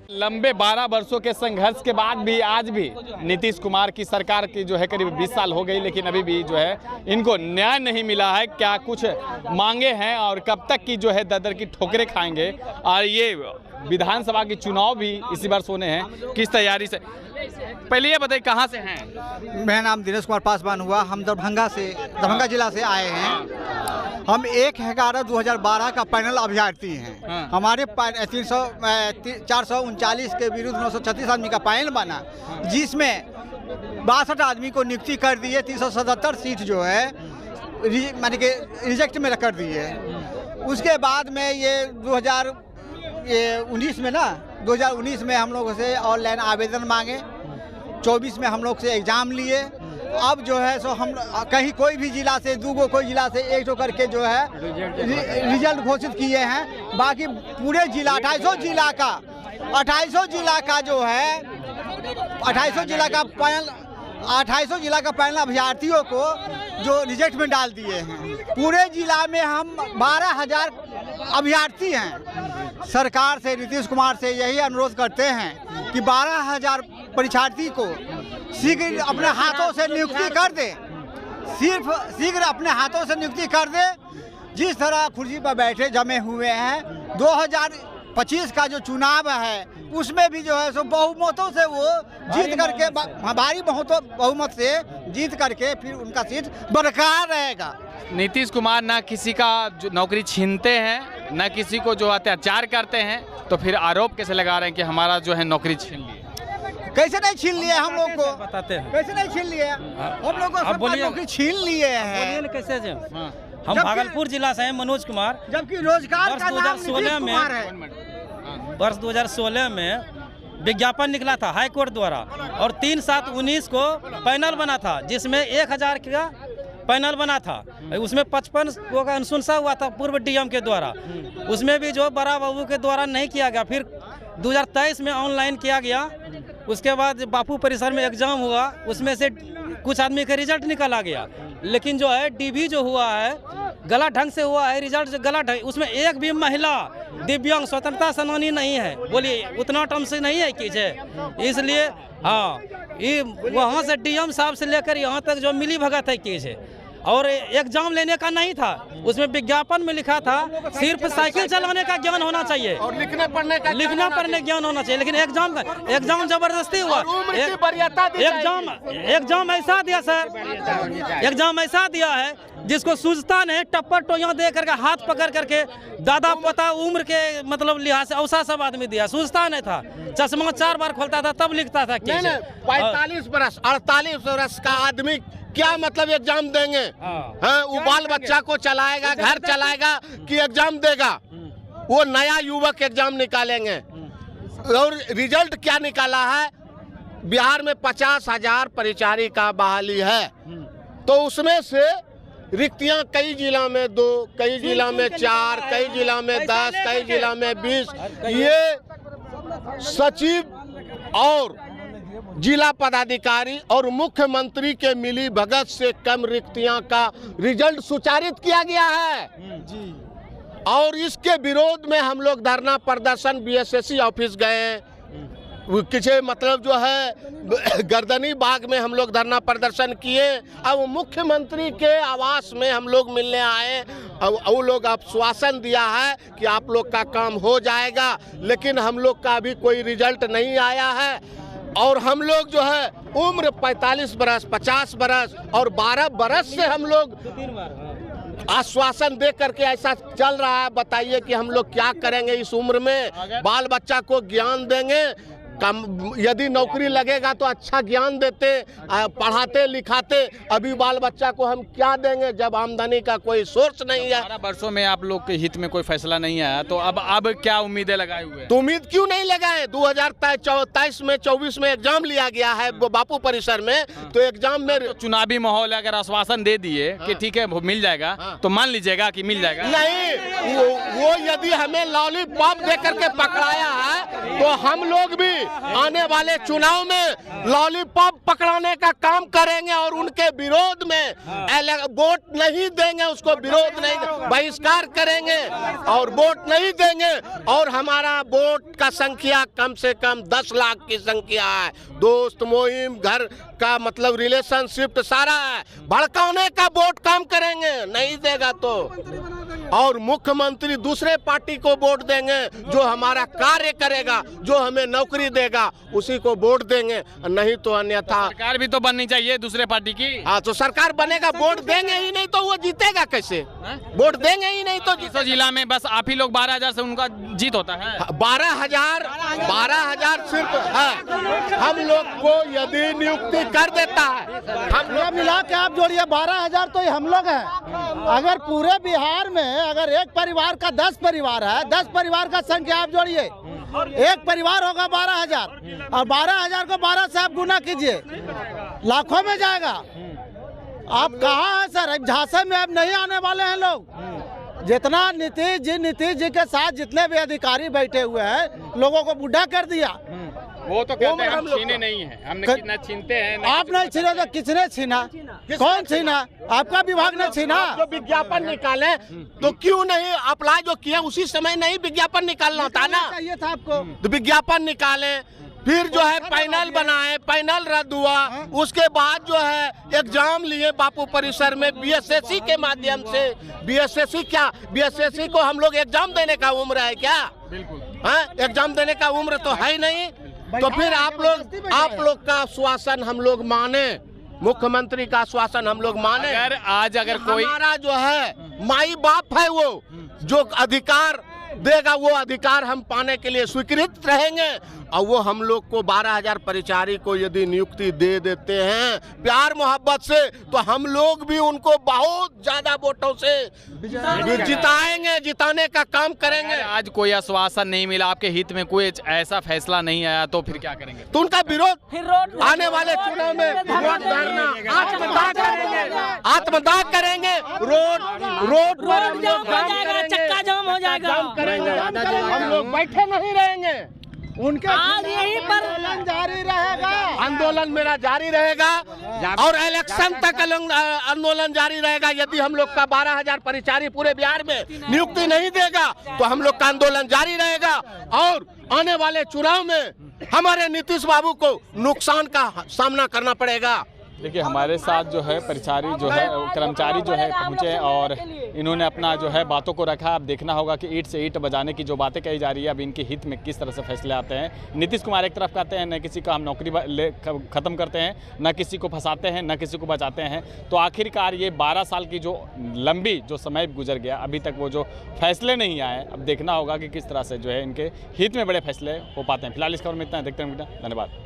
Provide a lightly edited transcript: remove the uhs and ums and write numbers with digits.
लंबे 12 वर्षों के संघर्ष के बाद भी आज भी नीतीश कुमार की सरकार की जो है करीब 20 साल हो गई, लेकिन अभी भी जो है इनको न्याय नहीं मिला है। क्या कुछ मांगे हैं और कब तक की जो है दर की ठोकरें खाएंगे। और ये विधानसभा के चुनाव भी इसी वर्ष होने हैं, किस तैयारी से। पहले ये बताइए कहाँ से हैं। मेरा नाम दिनेश कुमार पासवान हुआ। हम दरभंगा जिला से आए हैं। हम 1/11/2012 का पैनल अभ्यर्थी हैं। हमारे 439 के विरुद्ध 936 आदमी का पैनल बना, जिसमें 62 आदमी को नियुक्ति कर दिए। 377 सीट जो है मानी कि रिजेक्ट में कर दी है। उसके बाद में ये 2019 में हम लोगों से ऑनलाइन आवेदन मांगे। 24 में हम लोग से एग्ज़ाम लिए। अब जो है सो हम कहीं कोई भी जिला से कोई जिला से एक तो करके जो है रिजल्ट घोषित किए हैं। बाकी पूरे जिला 2800 जिला का जो है 2800 जिला का पैनल अभ्यर्थियों को जो रिजेक्ट में डाल दिए हैं। पूरे जिला में हम 12,000 अभ्यर्थी हैं। सरकार से, नीतीश कुमार से यही अनुरोध करते हैं कि 12,000 परीक्षार्थी को शीघ्र अपने हाथों से नियुक्ति कर दे। शीघ्र अपने हाथों से नियुक्ति कर दे। जिस तरह कुर्सी पर बैठे जमे हुए हैं, 2025 का जो चुनाव है उसमें भी जो है सो बहुमतों से वो जीत करके, भारी बहुमत से जीत करके फिर उनका सीट बरकरार रहेगा। नीतीश कुमार ना किसी का जो नौकरी छीनते हैं, ना किसी को जो अत्याचार करते हैं, तो फिर आरोप कैसे लगा रहे हैं कि हमारा जो है नौकरी छीन लिए। कैसे नहीं छीन लिए हम लोग को, बताते हैं कैसे नहीं छीन लिए हम लोग को, नौकरी छीन लिए हैं। कैसे हम भागलपुर जिला से हैं, मनोज कुमार। जबकि रोजगार का नाम 2016 में वर्ष 2016 में विज्ञापन निकला था हाई कोर्ट द्वारा, और 3/7/19 को पैनल बना था, जिसमें 1000 का पैनल बना था। उसमें 55 को का अनुशंसा हुआ था पूर्व डीएम के द्वारा। उसमें भी जो बड़ा बाबू के द्वारा नहीं किया गया। फिर 2023 में ऑनलाइन किया गया। उसके बाद बापू परिसर में एग्जाम हुआ, उसमें से कुछ आदमी का रिजल्ट निकला गया। लेकिन जो है डीबी जो हुआ है गलत ढंग से हुआ है, रिजल्ट गलत है। उसमें एक भी महिला दिव्यांग स्वतंत्रता सेनानी नहीं है। बोलिए उतना टर्म से नहीं है कीजिए। इसलिए हाँ, ये वहाँ से डीएम साहब से लेकर यहाँ तक जो मिली भगत है कीजिए। और एग्जाम लेने का नहीं था, उसमें विज्ञापन में लिखा था सिर्फ साइकिल चलाने का ज्ञान होना चाहिए और लिखना पढ़ने ज्ञान होना चाहिए। लेकिन एग्जाम जबरदस्ती हुआ। एग्जाम ऐसा दिया सर, एग्जाम ऐसा दिया है जिसको सूझता नहीं, टप्पर टोया दे करके हाथ पकड़ करके दादा पोता उम्र के मतलब लिहाज से औसा सब आदमी दिया। सूझता नहीं था, चश्मा 4 बार खोलता था तब लिखता था। 45 वर्ष 48 वर्ष का आदमी क्या मतलब एग्जाम देंगे? हाँ, वो बाल बच्चा को चलाएगा, घर चलाएगा कि एग्जाम देगा? वो नया युवक एग्जाम निकालेंगे। और रिजल्ट क्या निकाला है? बिहार में 50,000 परिचारी का बहाली है, तो उसमें से रिक्तियां कई जिला में 2, कई जिला में 4, कई जिला में 10, कई जिला में 20। ये सचिव और जिला पदाधिकारी और मुख्यमंत्री के मिली भगत से कम रिक्तियां का रिजल्ट सुचारित किया गया है। और इसके विरोध में हम लोग धरना प्रदर्शन बीएसएससी ऑफिस गए। किसी मतलब जो है गर्दनी बाग में हम लोग धरना प्रदर्शन किए। अब मुख्यमंत्री के आवास में हम लोग मिलने आए। अब वो लोग आश्वासन दिया है कि आप लोग का काम हो जाएगा, लेकिन हम लोग का अभी कोई रिजल्ट नहीं आया है। और हम लोग जो है उम्र 45 बरस, 50 बरस और 12 बरस से हम लोग आश्वासन दे करके ऐसा चल रहा है। बताइए कि हम लोग क्या करेंगे इस उम्र में? बाल बच्चा को ज्ञान देंगे, यदि नौकरी लगेगा तो अच्छा ज्ञान देते, पढ़ाते लिखाते। अभी बाल बच्चा को हम क्या देंगे जब आमदनी का कोई सोर्स नहीं है? 12 वर्षों में आप लोग के हित में कोई फैसला नहीं आया, तो अब क्या उम्मीदें लगाए हुए? तो उम्मीद क्यों नहीं लगाए? 2023 में 24 में एग्जाम लिया गया है बापू परिसर में, तो एग्जाम में तो चुनावी माहौल है, अगर आश्वासन दे दिए कि ठीक है मिल जाएगा, तो मान लीजिएगा कि मिल जाएगा? नहीं, वो यदि हमें लॉलीपॉप दे करके पकड़ाया है तो हम लोग भी आने वाले चुनाव में लॉलीपॉप पकड़ाने का काम करेंगे और उनके विरोध में वोट नहीं देंगे, उसको विरोध नहीं, बहिष्कार करेंगे और वोट नहीं देंगे। और हमारा वोट का संख्या कम से कम 10 लाख की संख्या है। दोस्त मोहिम, घर का मतलब रिलेशनशिप सारा है। भड़काने का वोट काम करेंगे, नहीं देगा तो। और मुख्यमंत्री दूसरे पार्टी को वोट देंगे, जो हमारा कार्य करेगा, जो हमें नौकरी देगा, उसी को वोट देंगे, नहीं तो अन्यथा। सरकार भी तो बननी चाहिए दूसरे पार्टी की। हाँ, तो सरकार बनेगा, वोट देंगे ही नहीं तो वो जीतेगा कैसे? वोट देंगे ही नहीं तो जीतो। जिला में बस आप ही लोग 12,000 से उनका जीत होता है। 12,000 सिर्फ है। हम लोग को यदि नियुक्ति कर देता है, हम लोग मिला के आप जोड़िए 12,000 तो हम लोग हैं। अगर पूरे बिहार में अगर एक परिवार का 10 परिवार है, 10 परिवार का संख्या आप जोड़िए, एक परिवार होगा 12,000 और 12,000 को 12 से आप गुना कीजिए, लाखों में जाएगा। आप कहाँ हैं सर? झांसे में अब नहीं आने वाले हैं लोग। जितना नीतीश जी के साथ जितने भी अधिकारी बैठे हुए हैं, लोगों को बुढ़ा कर दिया। वो तो कहते हैं हम छीने नहीं है, हमने कितना छीनते हैं। आप नहीं छीने तो किसने छीना? कौन छीना? आपका विभाग ने छीना। जो विज्ञापन निकाले तो क्यों नहीं अप्लाई जो किया उसी समय नहीं विज्ञापन निकालना था ना? चाहिए था आपको। तो विज्ञापन निकाले, फिर जो है पैनल बनाए, पैनल रद्द हुआ, उसके बाद जो है एग्जाम लिए बापू परिसर में बीएसएससी के माध्यम से। बीएसएससी क्या? बीएसएससी को हम लोग एग्जाम देने का उम्र है क्या? बिल्कुल। हाँ, एग्जाम देने का उम्र तो है ही नहीं। तो फिर आप लोग का आश्वासन हम लोग माने, मुख्यमंत्री का आश्वासन हम लोग माने। अगर कोई हमारा जो है माई बाप है, वो जो अधिकार देगा वो अधिकार हम पाने के लिए स्वीकृत रहेंगे। और वो हम लोग को 12,000 परिचारी को यदि नियुक्ति दे देते हैं प्यार मोहब्बत से, तो हम लोग भी उनको बहुत ज्यादा वोटों से जिताएंगे, जिताने का काम करेंगे। आज कोई आश्वासन नहीं मिला, आपके हित में कोई ऐसा फैसला नहीं आया, तो फिर क्या करेंगे? तो उनका विरोध आने वाले चुनाव में वोट धरना, आत्मदाह करेंगे, रोड चक्का जाम हो जाएगा। हम लोग बैठे नहीं रहेंगे, उनके यहीं पर आंदोलन जारी रहेगा। आंदोलन मेरा जारी रहेगा और इलेक्शन तक आंदोलन जारी रहेगा। यदि हम लोग का 12,000 परिचारी पूरे बिहार में नियुक्ति नहीं देगा तो हम लोग का आंदोलन जारी रहेगा और आने वाले चुनाव में हमारे नीतीश बाबू को नुकसान का सामना करना पड़ेगा। देखिए, हमारे साथ जो है परिचारी जो है कर्मचारी जो है पहुँचे और इन्होंने अपना जो है बातों को रखा। अब देखना होगा कि ईंट से ईंट बजाने की जो बातें कही जा रही है, अब इनके हित में किस तरह से फैसले आते हैं। नीतीश कुमार एक तरफ कहते हैं न किसी का हम नौकरी ख़त्म करते हैं, न किसी को फंसाते हैं, न किसी को बचाते हैं। तो आखिरकार ये 12 साल की जो लंबी जो समय गुजर गया, अभी तक वो जो फैसले नहीं आए, अब देखना होगा कि किस तरह से जो है इनके हित में बड़े फैसले हो पाते हैं। फिलहाल इस खबर में इतना, देखते हैं। धन्यवाद।